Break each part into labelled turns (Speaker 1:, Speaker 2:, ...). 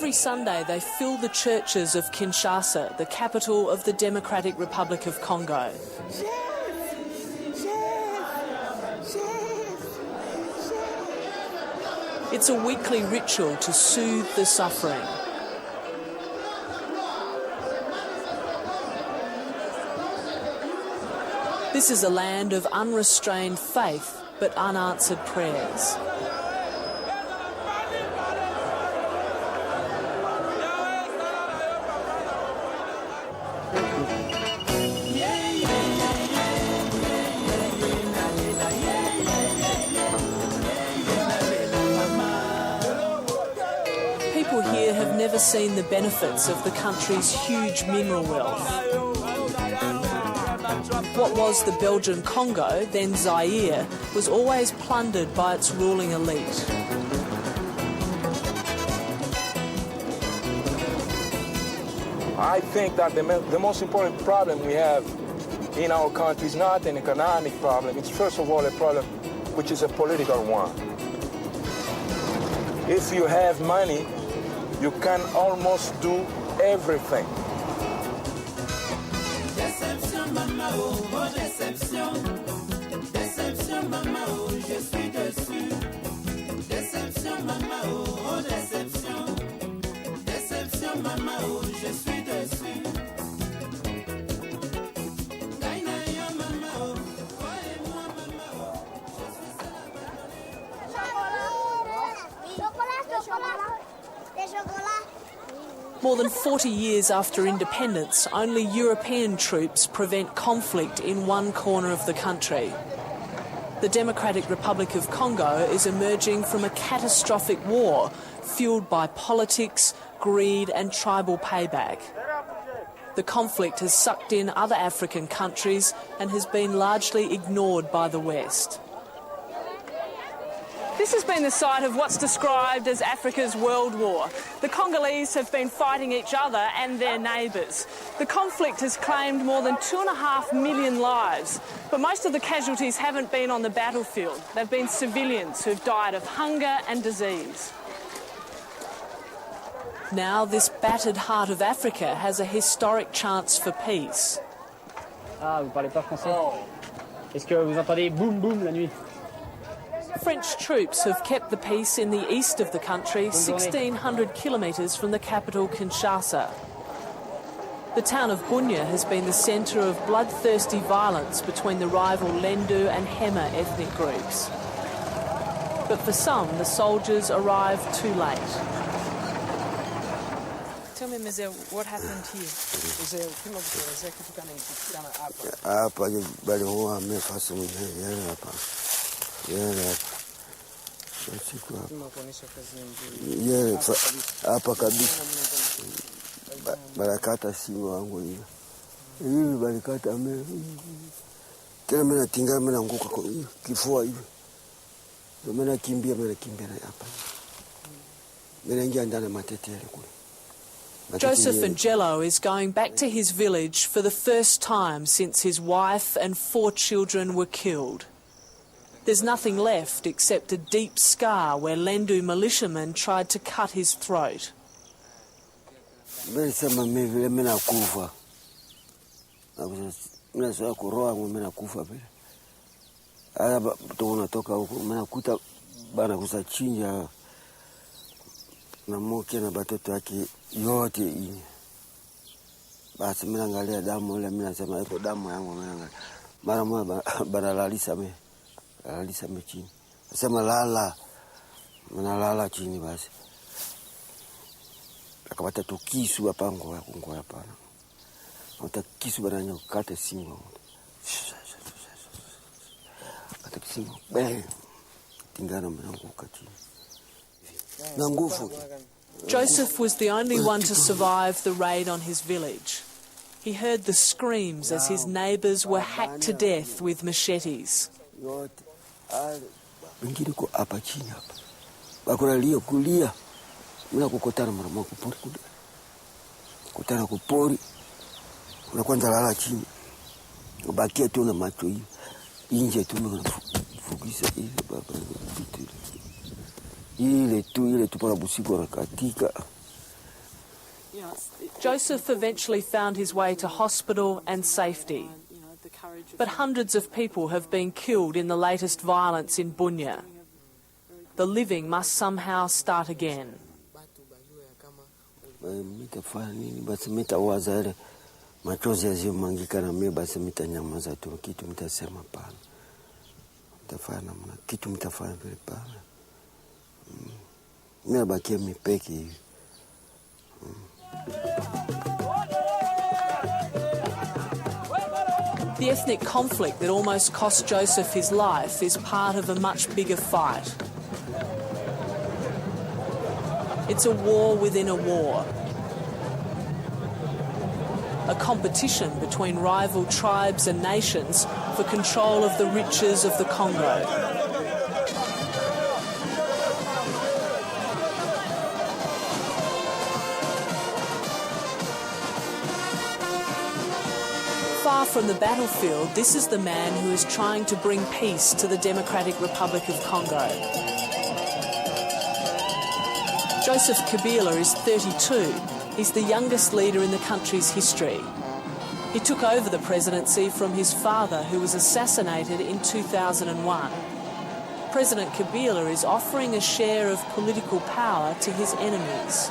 Speaker 1: Every Sunday they fill the churches of Kinshasa, the capital of the Democratic Republic of Congo. It's a weekly ritual to soothe the suffering. This is a land of unrestrained faith but unanswered prayers. People here have never seen the benefits of the country's huge mineral wealth. What was the Belgian Congo, then Zaire, was always plundered by its ruling elite.
Speaker 2: I think that the most important problem we have in our country is not an economic problem. It's first of all a problem which is a political one. If you have money, you can almost do everything.
Speaker 1: More than 40 years after independence, only European troops prevent conflict in one corner of the country. The Democratic Republic of Congo is emerging from a catastrophic war fuelled by politics, greed and tribal payback. The conflict has sucked in other African countries and has been largely ignored by the West. This has been the site of what's described as Africa's World War. The Congolese have been fighting each other and their neighbours. The conflict has claimed more than 2.5 million lives, but most of the casualties haven't been on the battlefield. They've been civilians who've died of hunger and disease. Now this battered heart of Africa has a historic chance for peace.
Speaker 3: Ah, vous parlez pas français? Est-ce que vous entendez boum boum la nuit?
Speaker 1: French troops have kept the peace in the east of the country, 1,600 kilometres from the capital Kinshasa. The town of Bunia has been the centre of bloodthirsty violence between the rival Lendu and Hema ethnic groups. But for some, the soldiers arrived too late. Tell me, Mzee, what happened here?
Speaker 4: Hapa kabisa barakata simu wangu hiyo hivi barakata tena mimi natinga mimi naanguka kifua hivi ndio mimi nakimbia hapa mimi naingia ndani matetele kule.
Speaker 1: Joseph Angelo is going back to his village for the first time since his wife and 4 children were killed. There's nothing left except a deep scar where Lendu militiamen tried to cut his throat.
Speaker 4: Alisema chini. Nasema lala. Mnalala chini basi. Akapata tukisu hapa ngo hapana. Utakisu bana kata simu. Kata simu. Tingana mnanguka chini. Na nguvu.
Speaker 1: Joseph was the only one to survive the raid on his village. He heard the screams as his neighbours were hacked to death with machetes.
Speaker 4: Wengine ko hapa chini hapa. Bakulalia kulia. Mimi nakukutana mara moja kupori kuda. Kutana kupori. Unakwenda lala chini. Ubakia tu na macho hivi. Nje tu unafukisa hivi baba. Ile tu pala busiku anakatika.
Speaker 1: Joseph eventually found his way to hospital and safety. But hundreds of people have been killed in the latest violence in Bunia. The living must somehow start again.
Speaker 4: Machozi yazimwangika na mimi basi mitanyamaza tu, kitu mtasema pana. Mtafanya namna kitu mtafanya vile pana. Mimi nabakia mipeke hivi.
Speaker 1: The ethnic conflict that almost cost Joseph his life is part of a much bigger fight. It's a war within a war. A competition between rival tribes and nations for control of the riches of the Congo. Far from the battlefield, this is the man who is trying to bring peace to the Democratic Republic of Congo. Joseph Kabila is 32. He's the youngest leader in the country's history. He took over the presidency from his father, who was assassinated in 2001. President Kabila is offering a share of political power to his enemies.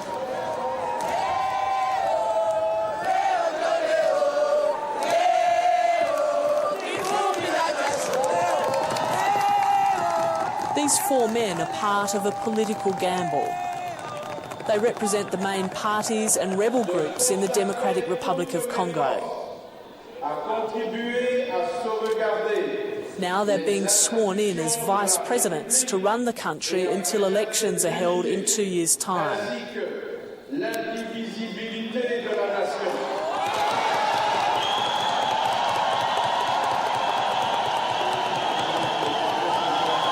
Speaker 1: These four men are part of a political gamble. They represent the main parties and rebel groups in the Democratic Republic of Congo. Now they're being sworn in as vice presidents to run the country until elections are held in 2 years' time.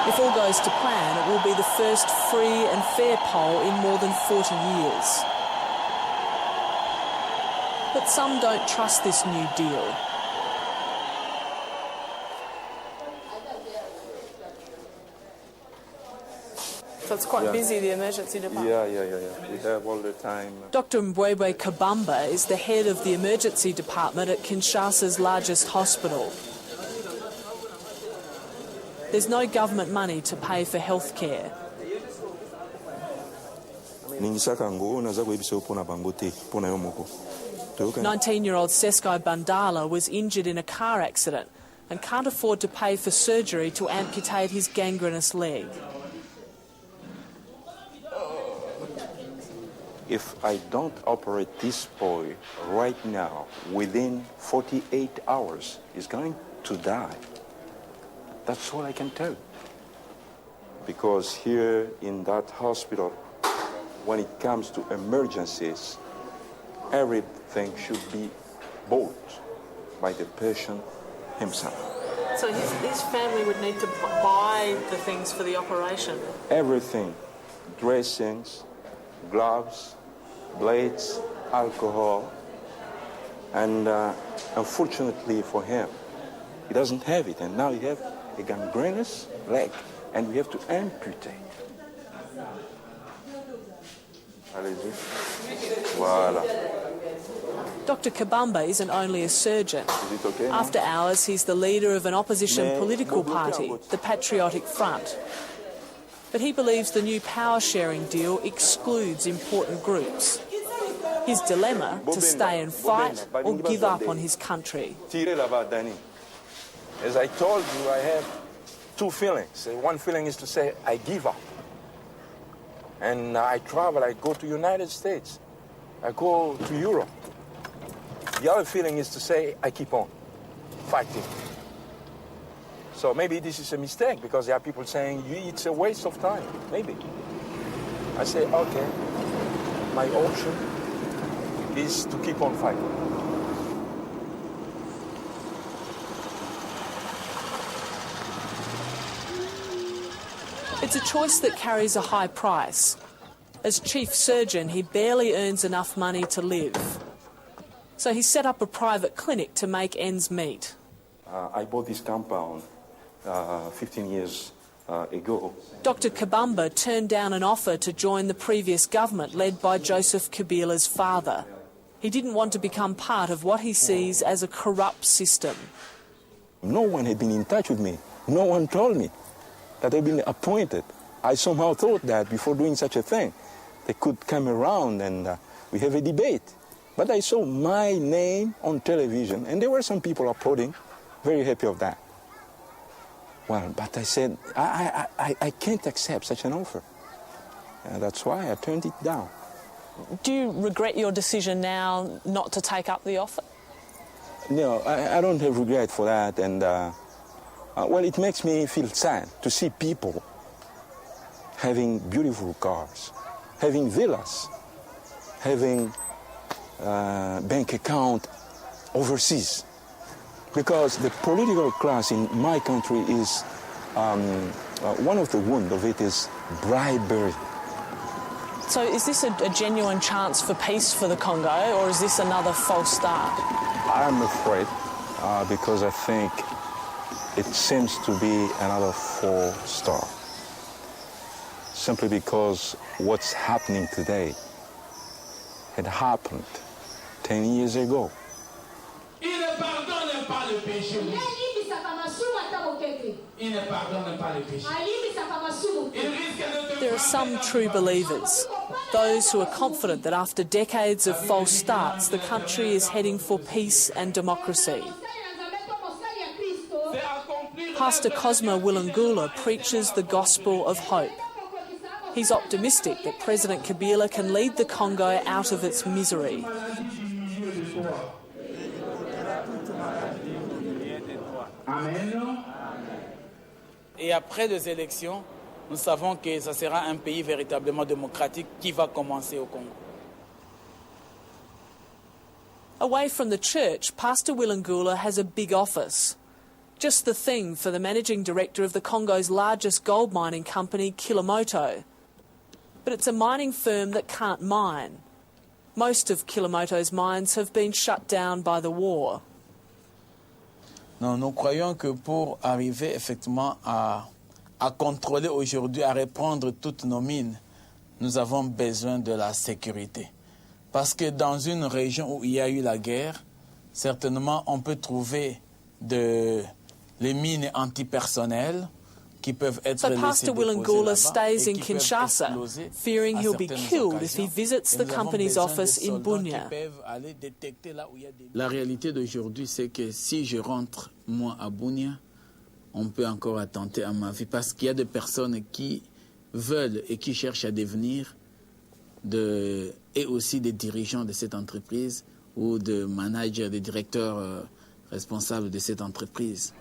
Speaker 1: If all goes to plan, it will be the first free and fair poll in more than 40 years. But some don't trust this new deal. So it's quite busy, the emergency department?
Speaker 2: Yeah. We have all the time.
Speaker 1: Dr. Mbwebwe Kabamba is the head of the emergency department at Kinshasa's largest hospital. There's no government money to pay for health care. 19-year-old Sesko Bandala was injured in a car accident and can't afford to pay for surgery to amputate his gangrenous leg.
Speaker 2: If I don't operate this boy right now, within 48 hours, he's going to die. That's all I can tell. Because here in that hospital, when it comes to emergencies, everything should be bought by the patient himself.
Speaker 1: So his family would need to buy the things for the operation?
Speaker 2: Everything. Dressings, gloves, blades, alcohol. And unfortunately for him, he doesn't have it. And now he has a gangrenous leg, and we have to amputate. Allez-y. Voilà.
Speaker 1: Dr. Kabamba isn't only a surgeon.
Speaker 2: Is it okay?
Speaker 1: After hours, he's the leader of an opposition political party, the Patriotic Front. But he believes the new power-sharing deal excludes important groups. His dilemma, to stay and fight or give up on his country.
Speaker 2: As I told you, I have two feelings. One feeling is to say, I give up. And I travel, I go to United States. I go to Europe. The other feeling is to say, I keep on fighting. So maybe this is a mistake, because there are people saying, it's a waste of time. Maybe. I say, okay, my option is to keep on fighting.
Speaker 1: It's a choice that carries a high price. As chief surgeon, he barely earns enough money to live. So he set up a private clinic to make ends meet.
Speaker 2: I bought this compound 15 years ago.
Speaker 1: Dr. Kabamba turned down an offer to join the previous government led by Joseph Kabila's father. He didn't want to become part of what he sees as a corrupt system.
Speaker 2: No one had been in touch with me. No one told me that I'd been appointed. I somehow thought that before doing such a thing, they could come around and we have a debate. But I saw my name on television, and there were some people applauding, very happy of that. Well, but I said, I can't accept such an offer. And that's why I turned it down.
Speaker 1: Do you regret your decision now not to take up the offer?
Speaker 2: No, I don't have regret for that. And, well, it makes me feel sad to see people having beautiful cars, having villas, having bank account overseas. Because the political class in my country is, one of the wounds of it is bribery.
Speaker 1: So is this a genuine chance for peace for the Congo, or is this another false start?
Speaker 2: I'm afraid, because I think it seems to be another false start. Simply because what's happening today had happened 10 years ago.
Speaker 5: Il ne pardonne pas le péché. Il ne pardonne pas le péché.
Speaker 1: There are some true believers, those who are confident that after decades of false starts, the country is heading for peace and democracy. Pastor Cosmo Willangula preaches the gospel of hope. He's optimistic that President Kabila can lead the Congo out of its misery.
Speaker 6: Et après les élections, nous savons que ce sera un pays véritablement démocratique qui va commencer au Congo.
Speaker 1: Away from the church, Pastor Willangula has a big office. Just the thing for the managing director of the Congo's largest gold mining company, Kilomoto. But it's a mining firm that can't mine. Most of Kilomoto's mines have been shut down by the war.
Speaker 6: Non, nous croyons que pour arriver effectivement à contrôler aujourd'hui, à reprendre toutes nos mines, nous avons besoin de la sécurité. Parce que dans une région où il y a eu la guerre, certainement on peut trouver les mines antipersonnelles qui peuvent être
Speaker 1: So
Speaker 6: laissées
Speaker 1: Pastor
Speaker 6: déposer
Speaker 1: Willangula
Speaker 6: là-bas
Speaker 1: stays
Speaker 6: et
Speaker 1: in
Speaker 6: qui peuvent
Speaker 1: Kinshasa,
Speaker 6: exploser
Speaker 1: fearing
Speaker 6: à
Speaker 1: he'll be
Speaker 6: certaines
Speaker 1: killed if he
Speaker 6: occasions.
Speaker 1: visits
Speaker 6: Et
Speaker 1: the
Speaker 6: nous avons
Speaker 1: company's
Speaker 6: besoin
Speaker 1: office
Speaker 6: de
Speaker 1: in
Speaker 6: soldats
Speaker 1: Bunia.
Speaker 6: qui peuvent aller détecter là où il y a des... La réalité d'aujourd'hui, c'est que si je rentre, moi, à Bunia, on peut encore attenter à ma vie parce qu'il y a des personnes qui veulent et qui cherchent à devenir et aussi des dirigeants de cette entreprise ou de managers, des directeurs responsables de cette entreprise.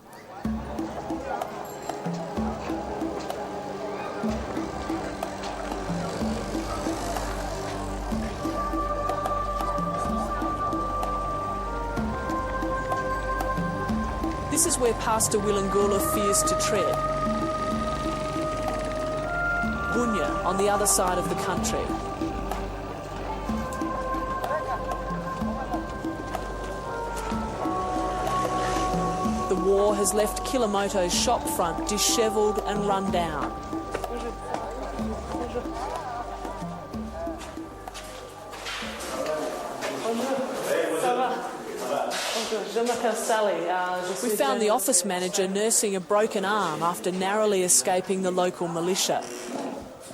Speaker 1: This is where Pastor Willangula fears to tread. Bunia, on the other side of the country. The war has left Kilomoto's shopfront dishevelled and run down. We found the office manager nursing a broken arm after narrowly escaping the local militia.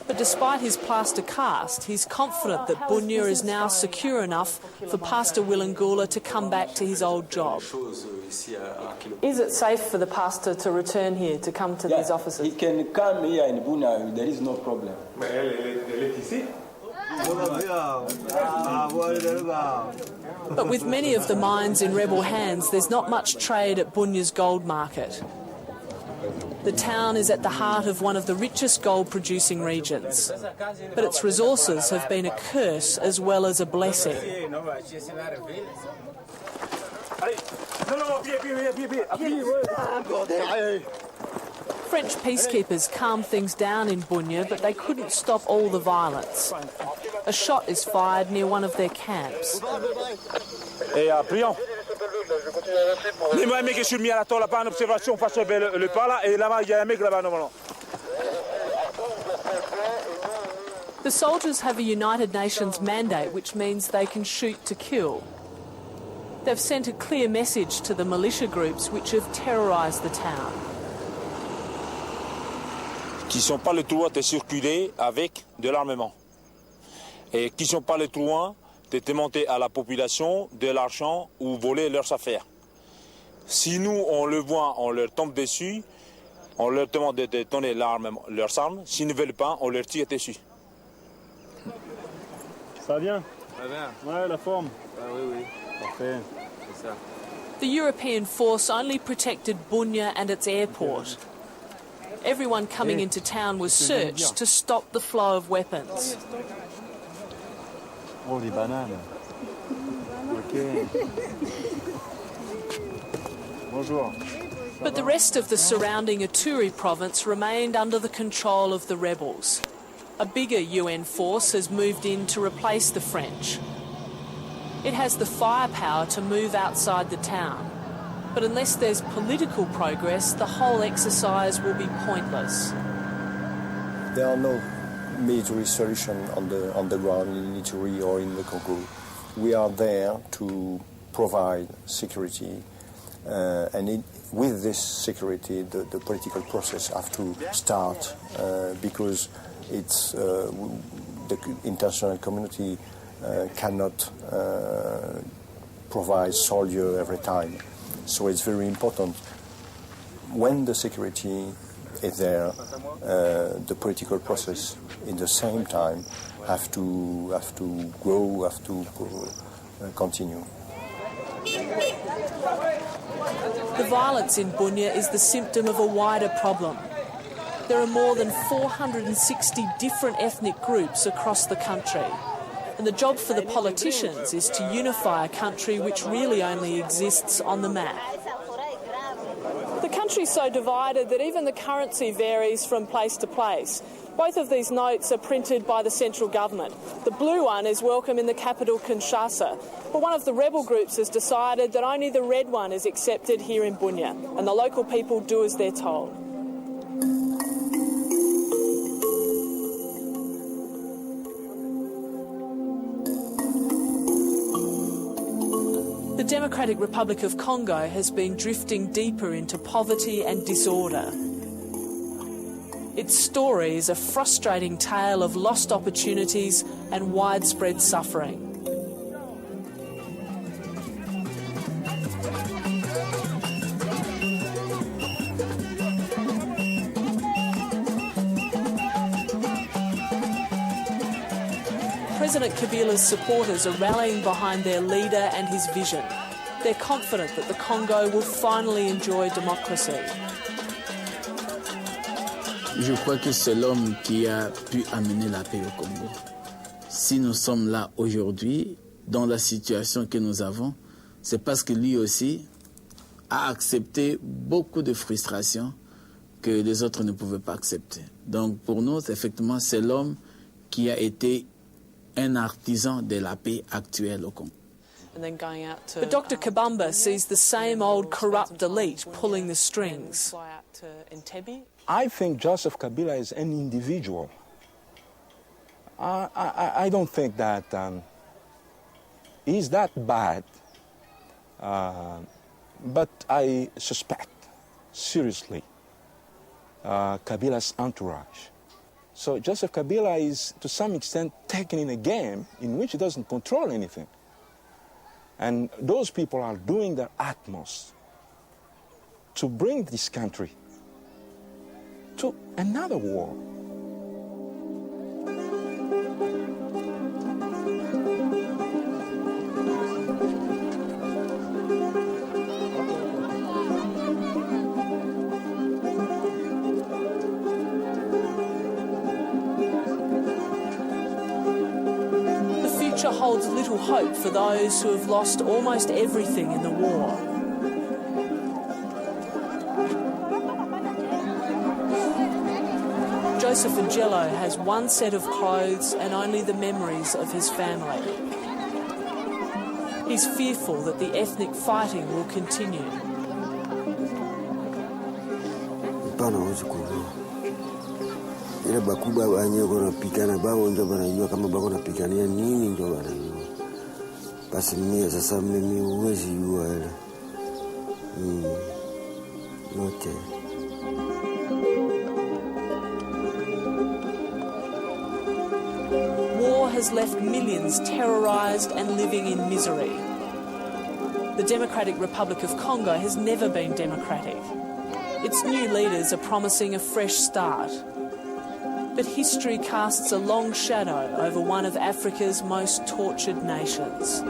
Speaker 1: But despite his plaster cast, he's confident that Bunia is now secure enough for Pastor Willangula to come back to his old job. Is it safe for the pastor to return here, to come to these offices?
Speaker 7: He can come here in Bunia, there is no problem.
Speaker 1: But with many of the mines in rebel hands, there's not much trade at Bunia's gold market. The town is at the heart of one of the richest gold-producing regions, but its resources have been a curse as well as a blessing. French peacekeepers calmed things down in Bunia, but they couldn't stop all the violence. A shot is fired near one of their camps.
Speaker 8: Dis-moi un mec que je suis mis à la tour là-bas en observation face au le pas là et là-bas il y a un mec là-bas normalement.
Speaker 1: The soldiers have a United Nations mandate, which means they can shoot to kill. They've sent a clear message to the militia groups which have terrorised the town.
Speaker 8: Qui sont pas le droit de circuler avec de l'armement. Et qui sont pas le droit de demander à la population de l'argent ou voler leurs affaires. Si nous, on le voit, on leur tombe dessus, on leur demande de donner leurs armes. S'ils ne veulent pas, on leur tire dessus.
Speaker 7: Ça va bien?
Speaker 9: Ça va bien.
Speaker 7: Ouais, la forme.
Speaker 9: Ah oui, oui.
Speaker 7: Parfait.
Speaker 9: C'est ça.
Speaker 1: The European force only protected Bunia and its airport. Everyone coming into town was searched to stop the flow of weapons.
Speaker 7: Oh, des bananes. Ok. Bonjour.
Speaker 1: But the rest of the surrounding Ituri province remained under the control of the rebels. A bigger UN force has moved in to replace the French. It has the firepower to move outside the town. But unless there's political progress, the whole exercise will be pointless.
Speaker 10: There are no military solutions on the ground in Ituri or in the Congo. We are there to provide security, and with this security, the political process has to start because it's the international community cannot provide soldiers every time. So it's very important when the security is there, the political process in the same time have to grow, have to continue.
Speaker 1: The violence in Bunia is the symptom of a wider problem. There are more than 460 different ethnic groups across the country. And the job for the politicians is to unify a country which really only exists on the map. The country's so divided that even the currency varies from place to place. Both of these notes are printed by the central government. The blue one is welcome in the capital, Kinshasa. But one of the rebel groups has decided that only the red one is accepted here in Bunia, and the local people do as they're told. The Democratic Republic of Congo has been drifting deeper into poverty and disorder. Its story is a frustrating tale of lost opportunities and widespread suffering. President Kabila's supporters are rallying behind their leader and his vision. They're confident that the Congo will finally enjoy democracy.
Speaker 6: Je crois que c'est l'homme qui a pu amener la paix au Congo. Si nous sommes là aujourd'hui, dans la situation que nous avons, c'est parce que lui aussi a accepté beaucoup de frustrations que les autres ne pouvaient pas accepter. Donc pour nous, effectivement, c'est l'homme qui a été un artisan de la paix actuelle au Congo.
Speaker 1: But Dr. Kabamba sees the same old corrupt elite pulling the strings.
Speaker 2: I think Joseph Kabila is an individual. I don't think that he's that bad, but I suspect, seriously, Kabila's entourage. So Joseph Kabila is, to some extent, taken in a game in which he doesn't control anything. And those people are doing their utmost to bring this country to another war.
Speaker 1: Holds little hope for those who have lost almost everything in the war. Joseph Angelo has one set of clothes and only the memories of his family. He's fearful that the ethnic fighting will continue.
Speaker 4: Ila bakubwa wenyewe wanapigana bao ndio wanajua kama bako napigania nini ndio wanajua. Basi mimi sasa mimi huwezi jua ile. Yote.
Speaker 1: War has left millions terrorised and living in misery. The Democratic Republic of Congo has never been democratic. Its new leaders are promising a fresh start. But history casts a long shadow over one of Africa's most tortured nations.